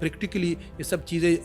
Practically یہ سب چیزیں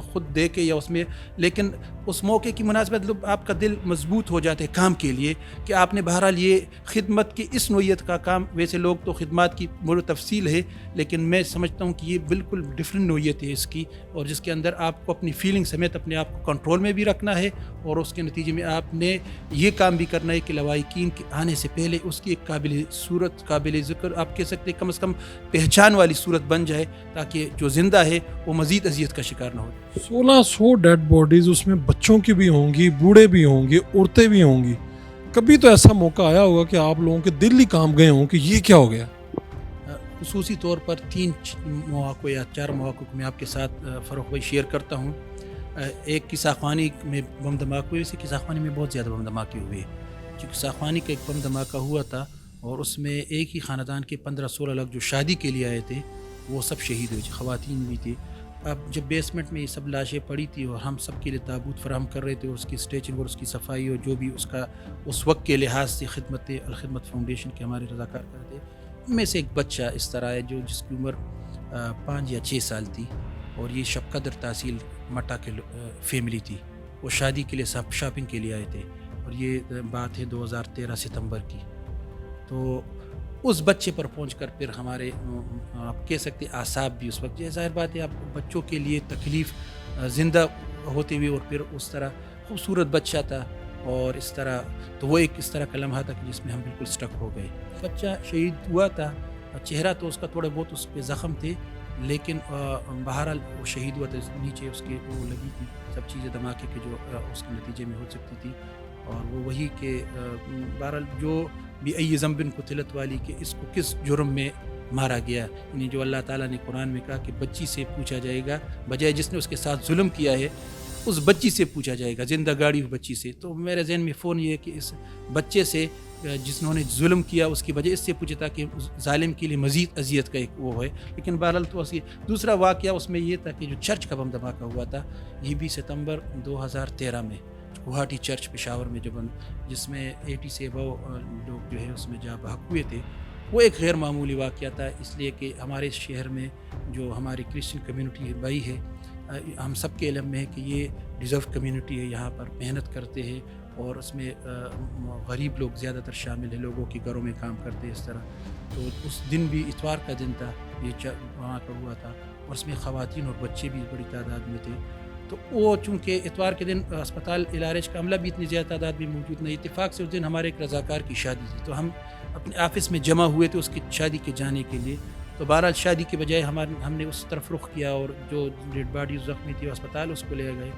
خود دے کے یا اس میں، لیکن اس موقع کی مناسبت آپ کا دل مضبوط ہو جاتا ہے کام کے لیے کہ آپ نے بہرحال یہ خدمت کی اس نوعیت کا کام، ویسے لوگ تو خدمات کی بڑی تفصیل ہے لیکن میں سمجھتا ہوں کہ یہ بالکل ڈفرینٹ نوعیت ہے اس کی، اور جس کے اندر آپ کو اپنی فیلنگ سمیت اپنے آپ کو کنٹرول میں بھی رکھنا ہے، اور اس کے نتیجے میں آپ نے یہ کام بھی کرنا ہے کہ لواحقین کے آنے سے پہلے اس کی ایک قابل صورت، قابل ذکر آپ کہہ سکتے کم از کم پہچان والی صورت بن جائے، تاکہ جو زندہ ہے وہ مزید اذیت کا شکار نہ ہو۔ 1600 ڈیڈ باڈیز، اس میں بچوں کی بھی ہوں گی، بوڑھے بھی ہوں گے، عورتیں بھی ہوں گی، کبھی تو ایسا موقع آیا ہوگا کہ آپ لوگوں کے دل ہی کام گئے ہوں کہ یہ کیا ہو گیا؟ خصوصی طور پر 3 مواقع یا 4 مواقع کو میں آپ کے ساتھ فاروق بھائی شیئر کرتا ہوں۔ ایک قصہ خوانی میں بم دھماکے ہوئے، اسی قصہ خوانی میں بہت زیادہ بم دھماکے ہوئے، جو قصہ خوانی کا ایک بم دھماکہ ہوا تھا اور اس میں ایک ہی خاندان کے 15-16 لوگ جو شادی کے لیے آئے تھے وہ سب شہید ہوئے، خواتین بھی تھے۔ اب جب بیسمنٹ میں یہ سب لاشیں پڑی تھی اور ہم سب کے لیے تابوت فراہم کر رہے تھے، اور اس کی اسٹیچنگ اور اس کی صفائی اور جو بھی اس کا اس وقت کے لحاظ سے خدمت الخدمت فاؤنڈیشن کے ہمارے رضاکار کرتے، ان میں سے ایک بچہ اس طرح ہے جس کی عمر 5 یا 6 سال تھی، اور یہ شب قدر تحصیل مٹا کے فیملی تھی، وہ شادی کے لیے شاپنگ کے لیے آئے تھے، اور یہ بات ہے 2013 ستمبر کی۔ تو اس بچے پر پہنچ کر پھر ہمارے آپ کہہ سکتے اعصاب بھی اس وقت، ظاہر بات ہے آپ بچوں کے لیے تکلیف زندہ ہوتے ہوئے، اور پھر اس طرح خوبصورت بچہ تھا، اور اس طرح تو وہ ایک اس طرح کا لمحہ تھا کہ جس میں ہم بالکل سٹک ہو گئے۔ بچہ شہید ہوا تھا، چہرہ تو اس کا تھوڑے بہت اس پہ زخم تھے، لیکن بہرحال وہ شہید ہوا تھا، نیچے اس کے وہ لگی تھی سب چیزیں دھماکے کے جو اس کے نتیجے میں ہو سکتی تھی، اور وہ وہی کہ بہرحال جو بھی ای ذنب قتلت والی کہ اس کو کس جرم میں مارا گیا، یعنی جو اللہ تعالیٰ نے قرآن میں کہا کہ بچی سے پوچھا جائے گا، بجائے جس نے اس کے ساتھ ظلم کیا ہے اس بچی سے پوچھا جائے گا، زندہ گاڑی ہوئی بچی سے۔ تو میرے ذہن میں فون یہ ہے کہ اس بچے سے جس نے ظلم کیا اس کی وجہ اس سے پوچھا تھا کہ ظالم کے لیے مزید اذیت کا ایک وہ ہے، لیکن بہرحال تو دوسرا واقعہ اس میں یہ تھا کہ جو چرچ کا بم دھماکہ ہوا تھا یہ بھی ستمبر 2013 میں گوہاٹی چرچ پشاور میں جس میں 80 سے ابو لوگ جو ہے اس میں جا بحق ہوئے تھے، وہ ایک غیر معمولی واقعہ تھا، اس لیے کہ ہمارے شہر میں جو ہماری کرسچن کمیونٹی بھائی ہے، ہم سب کے علم میں ہے کہ یہ ڈیزرو کمیونٹی ہے، یہاں پر محنت کرتے ہیں، اور اس میں غریب لوگ زیادہ تر شامل ہیں، لوگوں کے گھروں میں کام کرتے ہیں اس طرح۔ تو اس دن بھی اتوار کا دن تھا، یہ وہاں کا ہوا تھا، اور اس میں خواتین اور بچے بھی بڑی تعداد میں تھے۔ تو وہ چونکہ اتوار کے دن اسپتال العرج کا عملہ بھی اتنی زیادہ تعداد میں موجود نہیں، اتفاق سے اس دن ہمارے ایک رضاکار کی شادی تھی، تو ہم اپنے آفس میں جمع ہوئے تھے اس کی شادی کے جانے کے لیے۔ تو بہرحال شادی کے بجائے ہم نے اس طرف رخ کیا، اور جو ڈیڈ باڈی زخمی تھی اسپتال اس کو لے گئے۔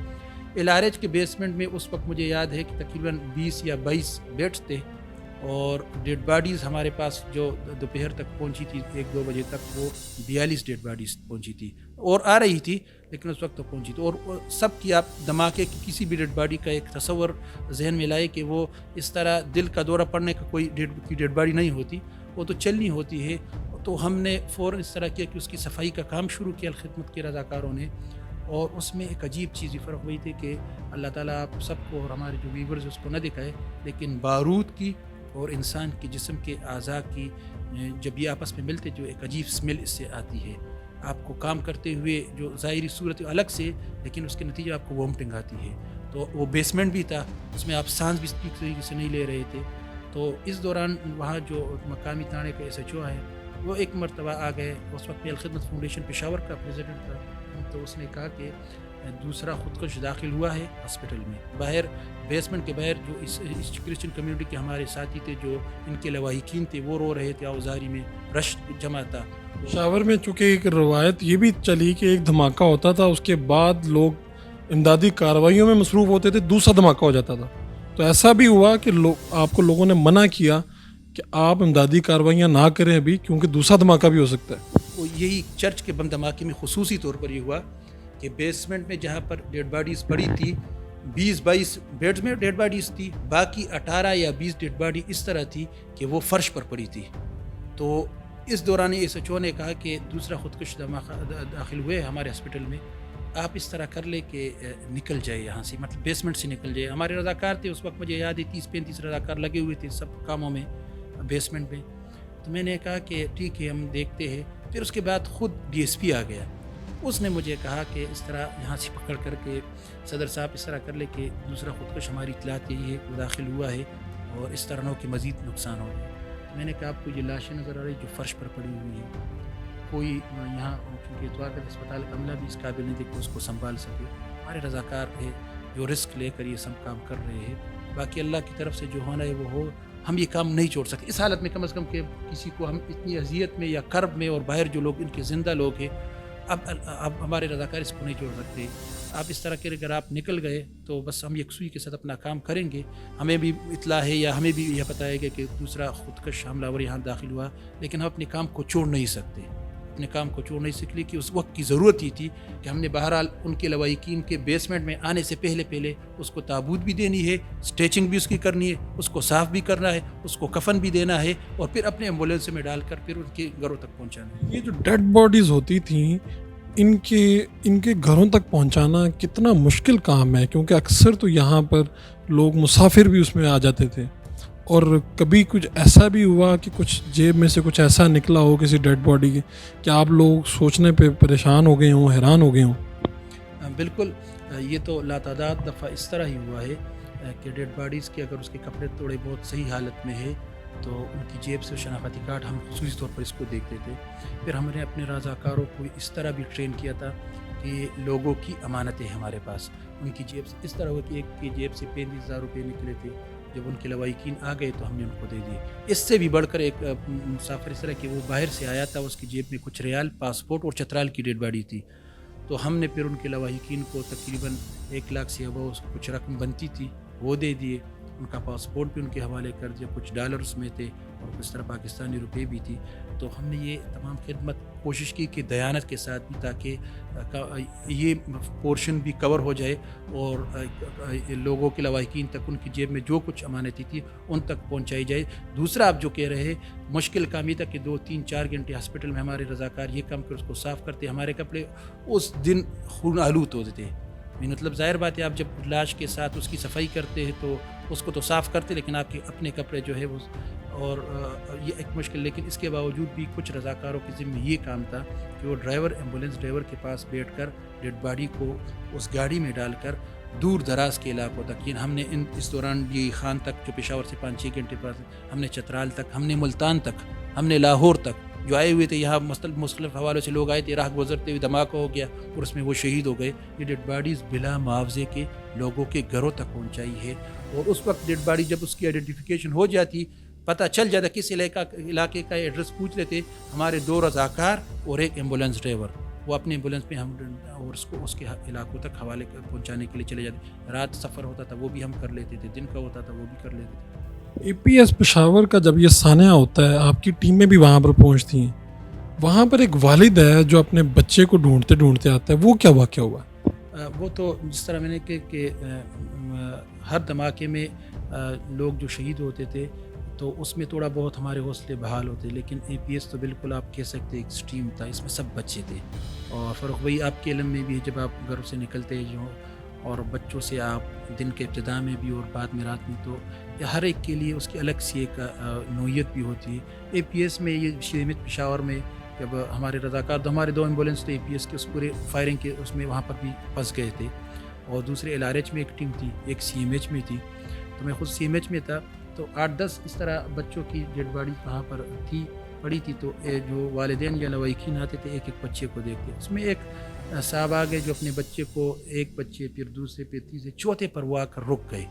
العرج کے بیسمنٹ میں اس وقت مجھے یاد ہے کہ تقریباً 20 یا 22 بیڈس تھے، اور ڈیڈ باڈیز ہمارے پاس جو دوپہر تک پہنچی تھی 1-2 بجے تک وہ 42 ڈیڈ باڈیز پہنچی تھی، اور آ رہی تھی لیکن اس وقت تو پہنچی تھی، اور سب کی آپ دھماکے کی کسی بھی ڈیڈ باڈی کا ایک تصور ذہن میں لائے کہ وہ اس طرح دل کا دورہ پڑنے کا کوئی ڈیڈ باڈی نہیں ہوتی، وہ تو چلنی ہوتی ہے۔ تو ہم نے فوراً اس طرح کیا کہ اس کی صفائی کا کام شروع کیا الخدمت کے رضاکاروں نے، اور اس میں ایک عجیب چیز یہ فرق ہوئی تھی کہ اللہ تعالیٰ آپ سب کو اور ہمارے جو ویورز اس کو نہ دکھائے، لیکن بارود کی اور انسان کے جسم کے اعضاء کی جب یہ آپس میں ملتے جو ایک عجیب سمیل اس سے آتی ہے، آپ کو کام کرتے ہوئے جو ظاہری صورت الگ سے، لیکن اس کے نتیجے آپ کو وومٹنگ آتی ہے۔ تو وہ بیسمنٹ بھی تھا، اس میں آپ سانس بھی ٹھیک طریقے سے نہیں لے رہے تھے۔ تو اس دوران وہاں جو مقامی تھانے کا SHO ہے وہ ایک مرتبہ آ گئے، اس وقت میں الخدمت فاؤنڈیشن پشاور کا پریزیڈنٹ تھا، تو اس نے کہا کہ دوسرا خودکش داخل ہوا ہے ہاسپٹل میں، باہر بیسمنٹ کے باہر جو اس کرسچن کمیونٹی کے ہمارے ساتھی تھے جو ان کے لواحقین تھے وہ رو رہے تھے، اوزاری میں رش جمع تھا۔ پشاور میں چونکہ ایک روایت یہ بھی چلی کہ ایک دھماکہ ہوتا تھا، اس کے بعد لوگ امدادی کارروائیوں میں مصروف ہوتے تھے، دوسرا دھماکہ ہو جاتا تھا، تو ایسا بھی ہوا کہ آپ کو لوگوں نے منع کیا کہ آپ امدادی کارروائیاں نہ کریں ابھی کیونکہ دوسرا دھماکہ بھی ہو سکتا ہے؟ وہ یہی چرچ کے بم دھماکے میں خصوصی طور پر یہ ہوا کہ بیسمنٹ میں جہاں پر ڈیڈ باڈیز پڑی تھی 20-22 بیڈز میں ڈیڈ باڈیز تھی، باقی 18 یا 20 ڈیڈ باڈی اس طرح تھی کہ وہ فرش پر پڑی تھی۔ تو اس دوران SHO نے کہا کہ دوسرا خودکش داخل ہوئے ہمارے ہاسپٹل میں، آپ اس طرح کر لے کہ نکل جائے یہاں سے، مطلب بیسمنٹ سے نکل جائے۔ ہمارے رضاکار تھے اس وقت، مجھے یاد ہے 30-35 رضاکار لگے ہوئے تھے سب کاموں میں بیسمنٹ میں۔ تو میں نے کہا کہ ٹھیک ہے ہم دیکھتے ہیں۔ پھر اس کے بعد خود DSP آ گیا، اس نے مجھے کہا کہ اس طرح یہاں سے پکڑ کر کے صدر صاحب اس طرح کر لے کہ دوسرا خودکش ہماری اطلاعات یہی ہے وہ داخل ہوا ہے اور اس طرح نہ ہو کہ مزید نقصان ہو گیا. میں نے کہا آپ کو یہ لاشیں نظر آ رہی جو فرش پر پڑی ہوئی ہیں, کوئی یہاں چونکہ اتوار کا اسپتال کا عملہ بھی اس قابل نہیں تھے کہ اس کو سنبھال سکے. ہمارے رضاکار ہے جو رسک لے کر یہ سب کام کر رہے ہیں. باقی اللہ کی طرف سے جو ہونا ہے وہ ہو, ہم یہ کام نہیں چھوڑ سکتے اس حالت میں. کم از کم کہ کسی کو ہم اتنی اذیت میں یا کرب میں, اور باہر جو لوگ ان کے زندہ لوگ ہیں, اب ہمارے رضاکار اس کو نہیں چھوڑ سکتے. آپ اس طرح کے اگر آپ نکل گئے تو بس ہم یکسوئی کے ساتھ اپنا کام کریں گے. ہمیں بھی اطلاع ہے یا ہمیں بھی یہ پتہ ہے کہ دوسرا خودکش حملہ آور یہاں داخل ہوا, لیکن ہم اپنے کام کو چھوڑ نہیں سکتے. اپنے کام کو چھوڑ نہیں سکتے کہ اس وقت کی ضرورت ہی تھی کہ ہم نے بہرحال ان کے لواحقین کے بیسمنٹ میں آنے سے پہلے اس کو تابوت بھی دینی ہے, اسٹیچنگ بھی اس کی کرنی ہے, اس کو صاف بھی کرنا ہے, اس کو کفن بھی دینا ہے, اور پھر اپنے ایمبولینس میں ڈال کر پھر ان کے گھروں تک پہنچانا ہے. یہ جو ڈیڈ باڈیز ہوتی تھیں ان کے گھروں تک پہنچانا کتنا مشکل کام ہے, کیونکہ اکثر تو یہاں پر لوگ مسافر بھی اس میں آ جاتے تھے, اور کبھی کچھ ایسا بھی ہوا کہ کچھ جیب میں سے کچھ ایسا نکلا ہو کسی ڈیڈ باڈی کے کہ آپ لوگ سوچنے پہ پریشان ہو گئے ہوں, حیران ہو گئے ہوں. بالکل, یہ تو لاتعداد دفعہ اس طرح ہی ہوا ہے کہ ڈیڈ باڈیز کے اگر اس کے کپڑے تھوڑے بہت صحیح حالت میں ہے تو ان کی جیب سے شناختی کارڈ ہم خصوصی طور پر اس کو دیکھتے تھے. پھر ہم نے اپنے رضاکاروں کو اس طرح بھی ٹرین کیا تھا کہ لوگوں کی امانتیں ہمارے پاس, ان کی جیب سے اس طرح ہوا کہ ایک کی جیب سے 35,000 روپے نکلے تھے. جب ان کے لواحقین آ گئے تو ہم نے ان کو دے دیے. اس سے بھی بڑھ کر ایک مسافر اس طرح کہ وہ باہر سے آیا تھا, اس کی جیب میں کچھ ریال, پاسپورٹ اور چترال کی ڈیڈ باڈی تھی. تو ہم نے پھر ان کے لواحقین کو تقریباً 1 لاکھ سے ابو کچھ رقم بنتی تھی وہ دے دیے. ان کا پاسپورٹ بھی ان کے حوالے کر دیا, کچھ ڈالرز میں تھے اور اس طرح پاکستانی روپے بھی تھی. تو ہم نے یہ تمام خدمت کوشش کی کہ دیانت کے ساتھ بھی, تاکہ یہ پورشن بھی کور ہو جائے اور لوگوں کے لواحقین تک ان کی جیب میں جو کچھ امانتی تھی ان تک پہنچائی جائے. دوسرا آپ جو کہہ رہے ہیں, مشکل کام یہ تھا کہ 2-3-4 گھنٹے ہاسپٹل میں ہمارے رضاکار یہ کام کر اس کو صاف کرتے. ہمارے کپڑے اس دن خون آلود ہوتے تھے. مطلب ظاہر بات ہے آپ جب لاش کے ساتھ اس کی صفائی کرتے ہیں تو اس کو تو صاف کرتے, لیکن آپ کے اپنے کپڑے جو ہے وہ, اور یہ ایک مشکل. لیکن اس کے باوجود بھی کچھ رضاکاروں کے ذمہ یہ کام تھا کہ وہ ایمبولینس ڈرائیور کے پاس بیٹھ کر ڈیڈ باڈی کو اس گاڑی میں ڈال کر دور دراز کے علاقوں تک, ہم نے اس دوران یہ خان تک جو پشاور سے 5-6 گھنٹے بعد, ہم نے چترال تک, ہم نے ملتان تک, ہم نے لاہور تک, جو آئے ہوئے تھے یہاں مختلف حوالوں سے لوگ آئے تھے, راہ گزرتے ہوئے دھماکہ ہو گیا اور اس میں وہ شہید ہو گئے. یہ ڈیڈ باڈیز بلا معاوضے کے لوگوں کے گھروں تک پہنچائی ہے. اور اس وقت ڈیڈ باڈی جب اس کی آئیڈینٹیفیکیشن ہو جاتی, پتہ چل جاتا کس علاقے کا ایڈریس پوچھ لیتے, ہمارے 2 رضاکار اور ایک ایمبولینس ڈرائیور, وہ اپنے ایمبولینس میں ہم اور اس کو اس کے علاقوں تک حوالے پہنچانے کے لیے چلے جاتے. رات سفر ہوتا تھا وہ بھی ہم کر لیتے تھے, دن کا ہوتا تھا وہ بھی کر لیتے تھے. APS پشاور کا جب یہ سانحہ ہوتا ہے, آپ کی ٹیمیں بھی وہاں پر پہنچتی ہیں, وہاں پر ایک والد ہے جو اپنے بچے کو ڈھونڈتے آتا ہے, وہ کیا واقعہ ہوا؟ وہ تو جس طرح میں نے کہ ہر دھماکے میں لوگ جو شہید ہوتے تھے تو اس میں تھوڑا بہت ہمارے حوصلے بحال ہوتے, لیکن APS تو بالکل آپ کہہ سکتے ایکسٹریم تھا, اس میں سب بچے تھے. اور فروخ بھائی آپ کے علم میں بھی جب آپ گھروں سے نکلتے جو, اور بچوں سے آپ دن کے ابتدا میں بھی اور بعد میں رات میں, تو ہر ایک کے لیے اس کی الگ سی ایک نوعیت بھی ہوتی ہے. APS میں یہ شریمت پشاور میں جب ہمارے رضاکار, تو ہمارے 2 ایمبولینس تو APS کے اس پورے فائرنگ کے اس میں وہاں پر بھی پھنس گئے تھے, اور دوسرے LRH میں ایک ٹیم تھی, ایک CMH میں تھی, تو میں خود CMH میں تھا. تو 8-10 اس طرح بچوں کی ڈیڈ باڈی وہاں پر پڑی تھی. تو جو والدین یا لواحقین آتے تھے ایک ایک بچے کو دیکھتے, اس میں ایک صاحب آ گئے جو اپنے بچے کو, ایک بچے پھر دوسرے پھر تیسرے چوتھے پر وہ آ کر رک گئے.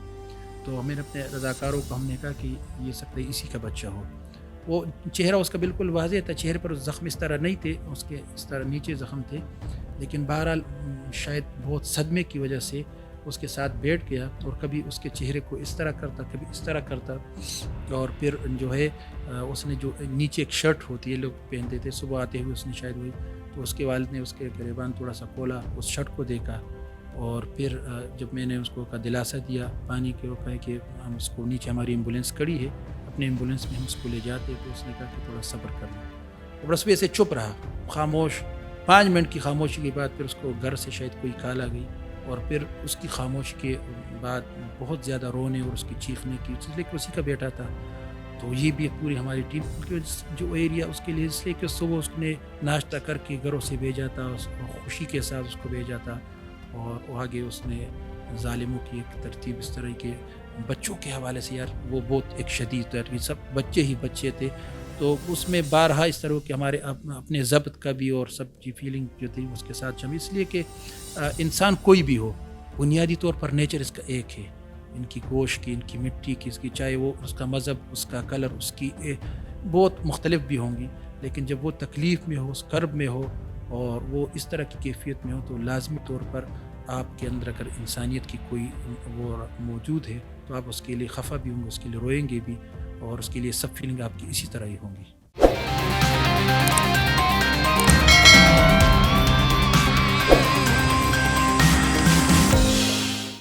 تو ہمیں اپنے رضاکاروں کو ہم نے کہا کہ یہ سکتا ہے اسی کا بچہ ہو. وہ چہرہ اس کا بالکل واضح تھا, چہرے پر زخم اس طرح نہیں تھے, اس کے اس طرح نیچے زخم تھے, لیکن بہرحال شاید بہت صدمے کی وجہ سے اس کے ساتھ بیٹھ گیا, اور کبھی اس کے چہرے کو اس طرح کرتا, کبھی اس طرح کرتا. اور پھر جو ہے اس نے جو نیچے ایک شرٹ ہوتی ہے لوگ پہنتے تھے, صبح آتے ہوئے اس نے شاید ہوئی, تو اس کے والد نے اس کے گریبان تھوڑا سا کھولا, اس شرٹ کو دیکھا, اور پھر جب میں نے اس کو کا دلاسا دیا پانی کے, وہ کہے کہ ہم اس کو نیچے ہماری ایمبولینس کھڑی ہے, اپنے ایمبولینس میں ہم اس کو لے جاتے, تو اس نے کہا کہ تھوڑا صبر کرنا. اور بس ویسے چپ رہا, خاموش. 5 منٹ کی خاموشی کے بعد پھر اس کو گھر سے شاید کوئی کال آ گئی, اور پھر اس کی خاموشی کے بعد بہت زیادہ رونے اور اس کی چیخنے کی, اس لیے کہ اسی کا بیٹا تھا. تو یہ بھی پوری ہماری ٹیم جو ایریا اس کے لیے اس لیے کہ صبح اس نے ناشتہ کر کے گھروں سے بھیجا تھا، خوشی کے ساتھ اس کو بھیجا تھا، اور آگے اس نے ظالموں کی ایک ترتیب اس طرح کے بچوں کے حوالے سے، یار وہ بہت ایک شدید ترتیب، سب بچے ہی بچے تھے، تو اس میں بارہا اس طرح کہ ہمارے اپنے ضبط کا بھی اور سب کی فیلنگ جو تھی اس کے ساتھ جمی، اس لیے کہ انسان کوئی بھی ہو بنیادی طور پر نیچر اس کا ایک ہے، ان کی گوشت کی، ان کی مٹی کی، اس کی، چاہے وہ اس کا مذہب، اس کا کلر، اس کی بہت مختلف بھی ہوں گی، لیکن جب وہ تکلیف میں ہو، اس کرب میں ہو، اور وہ اس طرح کی کیفیت میں ہو، تو لازمی طور پر آپ کے اندر اگر انسانیت کی کوئی وہ موجود ہے تو آپ اس کے لیے خفا بھی ہوں گے، اس کے لیے روئیں گے بھی، اور اس کے لیے سب فیلنگ آپ کی اسی طرح ہی ہوں گی۔